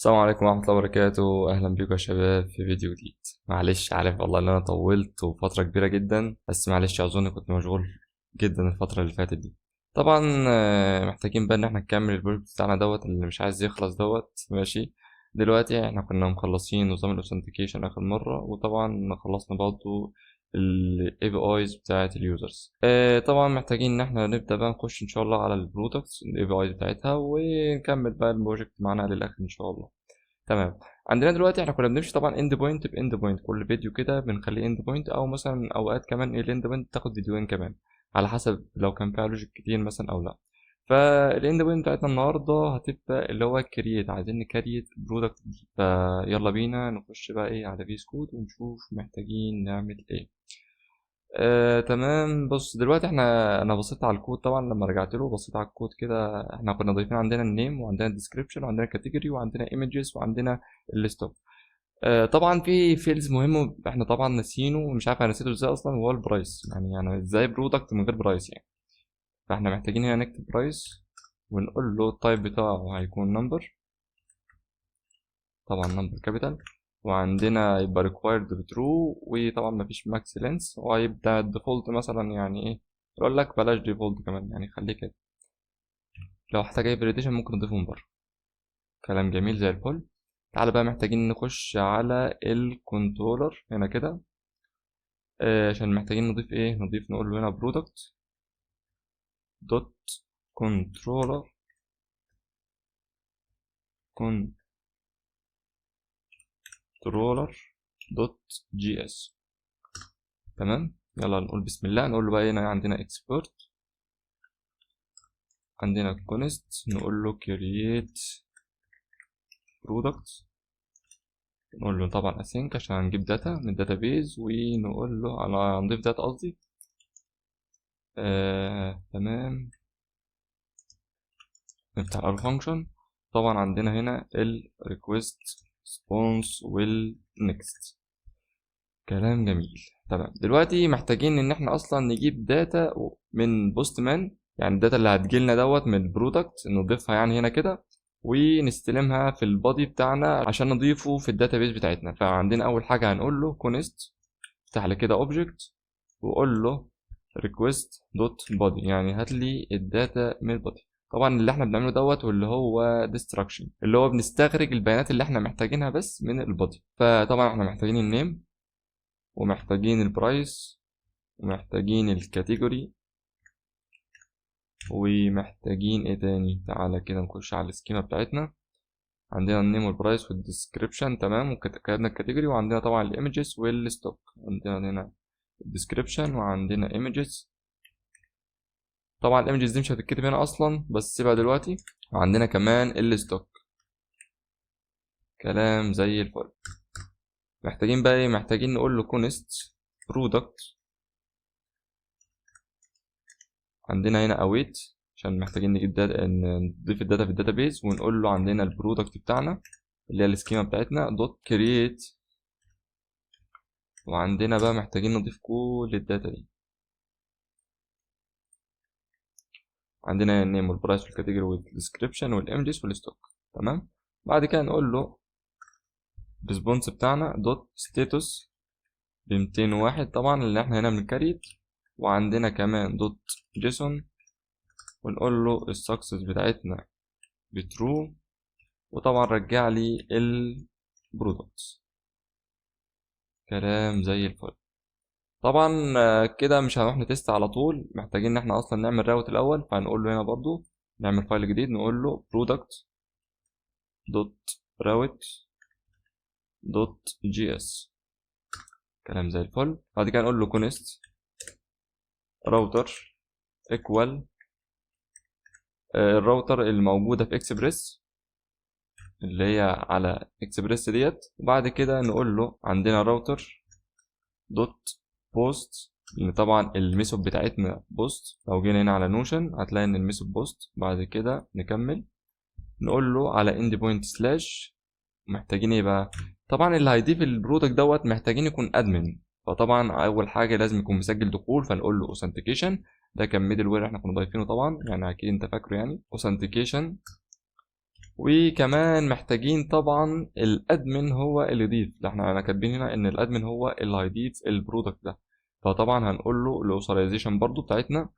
السلام عليكم ورحمة الله وبركاته. أهلا بيكم يا شباب في فيديو جديد. معلش عارف والله إن أنا طولت وفترة كبيرة جدا، بس معلش أظن كنت مشغول جدا الفترة اللي فاتت دي. طبعا محتاجين بقى إن احنا نكمل البروجكت بتاعنا دوت اللي مش عايز يخلص دوت. ماشي، دلوقتي احنا كنا مخلصين نظام الاوثنتيكيشن آخر مرة، وطبعا خلصنا برضه ال APIs بتاعة اليوزرز. طبعا محتاجين إن احنا نبدأ بقى نخش إن شاء الله على البرودكتس ال APIs بتاعتها، ونكمل بقى البروجكت معانا للآخر إن شاء الله. تمام. عندنا دلوقتي احنا كنا بنمشي طبعا اند بوينت باند بوينت، كل فيديو كده بنخليه اند بوينت، او مثلا اوقات كمان الاند بوينت تاخد فيديوين كمان على حسب لو كان فيها لوجيك كتير مثلا او لا. فالاند بوينت بتاعتنا النهارده هتبقى اللي هو كرييت، عايزين نكريت برودكت جديد. فيلا بينا نخش بقى ايه على فيس كود ونشوف محتاجين نعمل ايه. تمام. بص دلوقتي انا بصيت على الكود طبعا، لما رجعت له بصيت على الكود كده. احنا كنا ضايفين عندنا النيم وعندنا الديسكريبشن وعندنا كاتيجوري وعندنا ايمجز وعندنا الستوك. طبعا في فيلز مهم احنا طبعا ناسينه، ومش عارف انا نسيته ازاي اصلا، وهو البرايس. يعني ازاي برودكت من غير برايس يعني؟ فاحنا محتاجين هنا نكتب برايس ونقول له التايب بتاعه هيكون نمبر، طبعا نمبر كابيتال، وعندنا يبقى required true، وطبعا مفيش max length، وهيبقى الديفولت مثلا يعني ايه، يقول لك بلاش ديفولت كمان يعني خليه كده. لو احتاج اي فاليديشن ممكن نضيفه من بره. كلام جميل زي الفل. تعالى بقى محتاجين نخش على الكنترولر هنا كده. عشان محتاجين نضيف ايه، نقول له هنا برودكت دوت كنترولر كنترولر دوت جي اس. تمام. يلا نقول بسم الله، نقول له بقى هنا عندنا اكسبورت، عندنا كونست، نقول له create product، نقول له طبعا async عشان هنجيب داتا من الداتابيز، ونقول له هنضيف داتا قصدي. تمام. نفتح الفانكشن. طبعا عندنا هنا ال request response وال next. كلام جميل. تمام. دلوقتي محتاجين ان احنا اصلا نجيب داتا من بوست مان، يعني الداتا اللي هتجيلنا دوت من البرودكت نضيفها يعني هنا كده، ونستلمها في البادي بتاعنا عشان نضيفه في الداتابيز بتاعتنا. فعندنا اول حاجه هنقول له كونست، افتح لي كده اوبجكت وقول له request دوت body، يعني هات لي الداتا من البادي. طبعا اللي احنا بنعمله دوت واللي هو destruction، اللي هو بنستخرج البيانات اللي احنا محتاجينها بس من البادي. فطبعا احنا محتاجين النيم، ومحتاجين البرايس، ومحتاجين الكاتيجوري، ومحتاجين ايه تاني. تعالى كده نخش على السكيما بتاعتنا. عندنا النيم والبرايس والديسكريبشن، تمام، وكتبنا الكاتيجوري، وعندنا طبعا الايمجز والستوك. عندنا هنا الديسكريبشن وعندنا ايمجز. طبعا الايمجز دي مش هتتكتب هنا اصلا، بس سيبها دلوقتي. وعندنا كمان الستوك. كلام زي الفل. محتاجين بقى ايه، محتاجين نقول له كونست برودكت. عندنا هنا اويت عشان محتاجين نجيب داتا، نضيف الداتا في الداتابيز، ونقول له عندنا البرودكت بتاعنا اللي هي السكيما بتاعتنا دوت كرييت. وعندنا بقى محتاجين نضيف كل الداتا دي. عندنا النيم والبرايس والكاتيجوري والديسكريبشن والايمجز والستوك. تمام. بعد كده نقول له الريسبونس بتاعنا دوت ستاتس ب 201 طبعا اللي احنا هنا بنكريت. وعندنا كمان دوت جيسون، ونقول له السكسس بتاعتنا بترو، وطبعا رجع لي البرودكتس. كلام زي الفل. طبعا كده مش هنروح نتست على طول، محتاجين ان احنا اصلا نعمل راوت الاول. فهنقول له هنا برضو نعمل فايل جديد، نقول له product دوت راوت دوت جي اس. كلام زي الفل. بعد كده نقول له كونست راوتر ايكوال الراوتر الموجوده في اكسبريس اللي هي على اكسبريس ديت. وبعد كده نقول له عندنا راوتر دوت بوست، لان طبعا الميثود بتاعتنا بوست. لو جينا هنا على نوشن هتلاقي ان الميثود بوست. بعد كده نكمل نقول له على اند بوينت سلاش. محتاجين ايه بقى؟ طبعا اللي هيضيف البرودكت دوت محتاجين يكون ادمن. فطبعا اول حاجه لازم يكون مسجل دخول، فنقول له اوثنتيكيشن. ده كان ميدل وير احنا كنا ضايفينه طبعا، يعني اكيد انت فاكره، يعني اوثنتيكيشن. وكمان محتاجين طبعا الادمن هو اللي يضيف. احنا كاتبين هنا ان الادمن هو اللي هيضيف البرودكت ده، فطبعا هنقول له الاوثرايزيشن برضو بتاعتنا،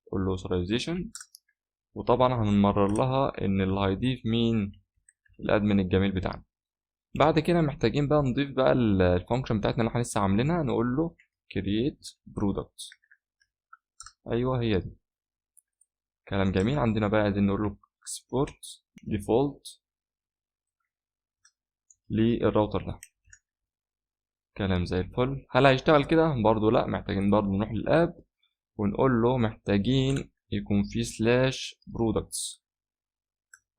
نقول له اوثرايزيشن، وطبعا هنمرر لها ان اللي هيضيف مين، الادمن الجميل بتاعنا. بعد كده محتاجين بقى نضيف بقى الفانكشن بتاعتنا اللي احنا لسه عاملينها، نقول له create product. ايوه هي دي، كلام جميل. عندنا بقى عايزين نقول له export default للراوتر ده، كلام زي الفل. هل هيشتغل كده؟ برضو لا، محتاجين برضو نروح للاب ونقول له محتاجين يكون في سلاش products،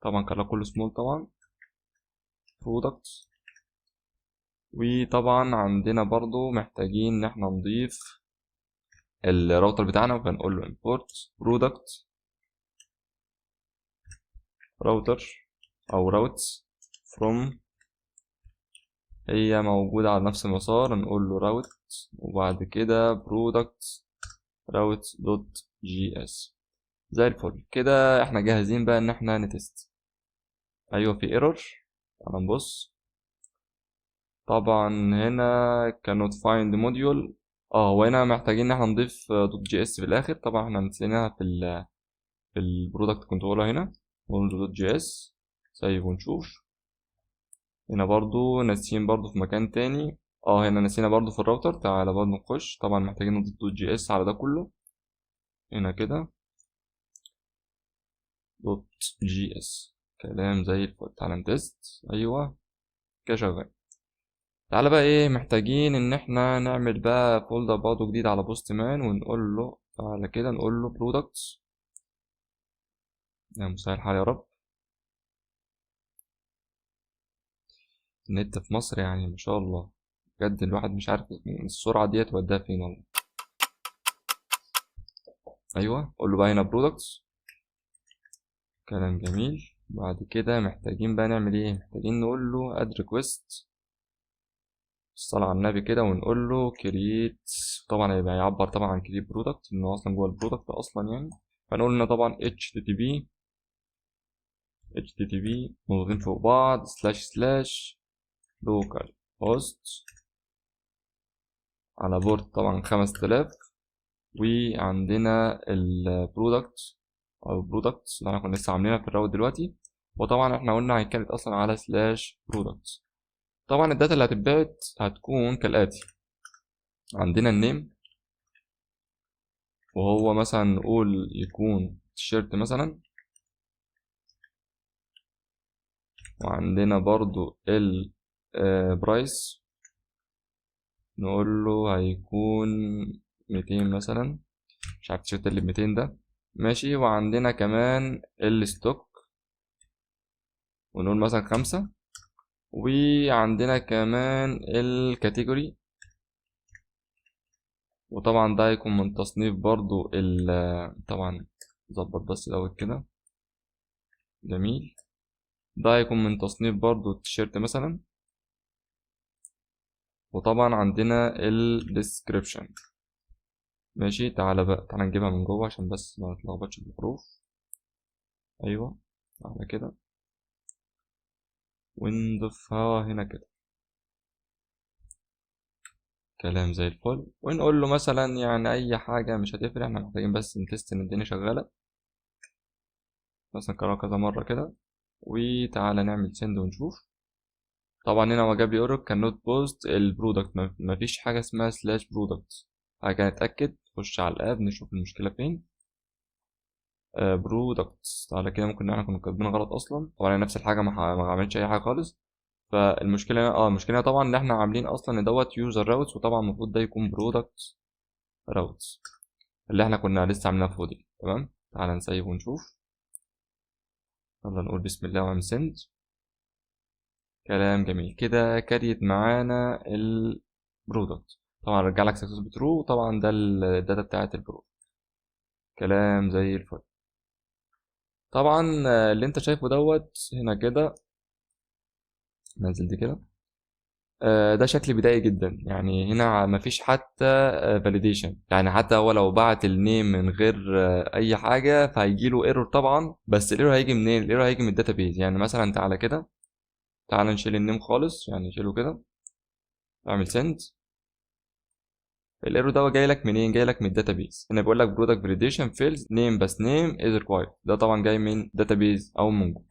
طبعا كله كله سمول طبعا products. وطبعا عندنا برضو محتاجين ان احنا نضيف الراوتر بتاعنا، فنقول له import product router او routes from، هي موجودة على نفس المسار، نقول له route وبعد كده product routes.js. زي الفل كده، احنا جاهزين بقى ان احنا نتست. ايوه في ايرور، تعالى نبص. طبعا هنا cannot find module، وهنا محتاجين ان احنا نضيف .js في الاخر. طبعا احنا نسيناها في البرودكت كنترول هنا، نقول له .js سيب ونشوف. هنا برضو ناسيين برضو في مكان تاني، هنا نسينا برضو في الراوتر. تعالى برضو نخش، طبعا محتاجين نضيف .js على ده كله هنا كده .js، كلام زي الفل. تعالى نتست، ايوه كده شغال. تعالى بقى ايه، محتاجين ان احنا نعمل بقى فولدر برضو جديد على بوست مان، ونقول له تعالى كده نقول له products، يا مسهل الحال يا رب. النت في مصر يعني ما شاء الله بجد، الواحد مش عارف السرعة ديت وداها فين والله. ايوه قول له بقى هنا products، كلام جميل. بعد كده محتاجين بقى نعمل ايه، محتاجين نقول له add request، الصلاة على النبي كده، ونقول له create. طبعا هيبقى يعبر طبعا عن create product انه اصلا جوه البرودكت اصلا يعني. فنقول لنا طبعا http نقطتين فوق بعض / local host على بورد طبعا 5000، وعندنا البرودكت او البرودكت اللي احنا كنا لسه عاملينها في الراوت دلوقتي. وطبعا احنا قلنا هي كانت اصلا على /product. طبعا الداتا اللي هتتبعت هتكون كالاتي، عندنا النيم، وهو مثلا نقول يكون تيشيرت مثلا، وعندنا برضو البرايس نقول له هيكون 200 مثلا، مش عارف التيشيرت اللي ب200 ده ماشي. وعندنا كمان الستوك ونقول مثلا 5، وعندنا كمان الكاتيجوري، وطبعا ده هيكون من تصنيف برضو طبعا ظبط بس الاول كده، جميل. ده هيكون من تصنيف برضو التيشيرت مثلا. وطبعا عندنا الديسكريبشن ماشي. تعالى بقى تعالى نجيبها من جوه عشان بس ما نتلخبطش في الحروف. ايوه تعالى كده ونضيفها هنا كده، كلام زي الفل. ونقول له مثلا يعني اي حاجه مش هتفرق، احنا محتاجين بس نتست ان الدنيا شغاله، مثلا نكررها كذا مره كده. وتعالى نعمل سند ونشوف. طبعا هنا هو جاب لي اورك كان نوت بوست البرودكت، مفيش حاجه اسمها سلاش برودكت. حاجه نتاكد، نخش على الاب نشوف المشكله فين. برودكتس، تعالى كده ممكن احنا كنا كاتبينها غلط اصلا. طبعا هي نفس الحاجه، ما عملتش اي حاجه خالص. فالمشكله المشكله طبعا ان احنا عاملين اصلا ان دوت يوزر راوتس، وطبعا المفروض ده يكون برودكت راوتس اللي احنا كنا لسه عاملينها فوق دي. تمام تعالى نسيب ونشوف. يلا نقول بسم الله ونعمل سند، كلام جميل كده. كريت معانا البرودكت، طبعا رجع لك سكسس بترو، وطبعا ده الداتا بتاعت البرودكت، كلام زي الفل. طبعا اللي انت شايفه دوت هنا كده، ننزل دي كده. ده شكل بدائي جدا، يعني هنا مفيش حتى فاليديشن، يعني حتى هو لو بعت النيم من غير اي حاجه فهيجيله ايرور طبعا. بس الايرور هيجي منين؟ الايرور هيجي من الداتابيز. يعني مثلا تعالى كده، تعالى نشيل النيم خالص، يعني نشيله كده، اعمل سند. الايرور ده جاي لك منين؟ جاي لك من الداتابيز. هنا بيقول لك برودكت فاليديشن فيلز نيم بس نيم از ريكوايرد، ده طبعا جاي من داتابيز او من جوجل.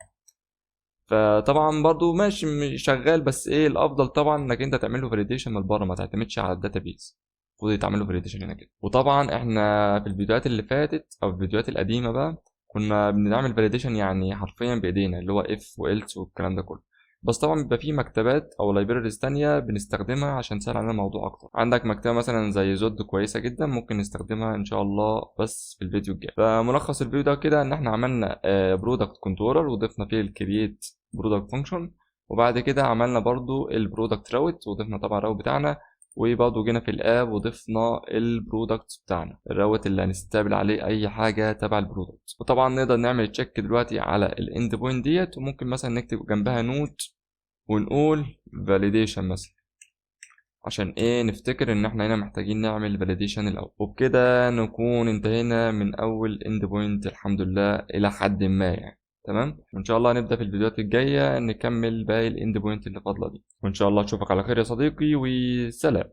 فطبعا برضو ماشي شغال، بس ايه الافضل طبعا انك انت تعمل له فاليديشن من بره، ما تعتمدش على الداتابيز. المفروض يتعمل له فاليديشن هنا كده. وطبعا احنا في الفيديوهات اللي فاتت او الفيديوهات القديمه بقى كنا بنعمل فاليديشن يعني حرفيا بايدينا، اللي هو اف والس والكلام ده كله. بس طبعا بيبقى في مكتبات او لايبريز تانية بنستخدمها عشان تسهل علينا الموضوع اكتر. عندك مكتبه مثلا زي زود كويسه جدا، ممكن نستخدمها ان شاء الله بس في الفيديو الجاي. فملخص الفيديو ده كده ان احنا عملنا برودكت كنترولر وضفنا فيه الكرييت برودكت فانكشن، وبعد كده عملنا برضو البرودكت راوت وضفنا طبعا الراوت بتاعنا، وبرضو جينا في الاب وضفنا البرودكت بتاعنا، الراوت اللي هنستقبل عليه اي حاجه تبع البرودكت. وطبعا نقدر نعمل تشيك دلوقتي على الاند بوينت ديت، وممكن مثلا نكتب جنبها نوت ونقول فاليديشن مثلا، عشان ايه نفتكر ان احنا هنا محتاجين نعمل فاليديشن الاول. وبكده نكون انتهينا من اول اند بوينت الحمد لله الى حد ما يعني. تمام، وان شاء الله هنبدا في الفيديوهات الجايه نكمل باقي الاند بوينت اللي فاضله دي. وان شاء الله اشوفك على خير يا صديقي، وسلام.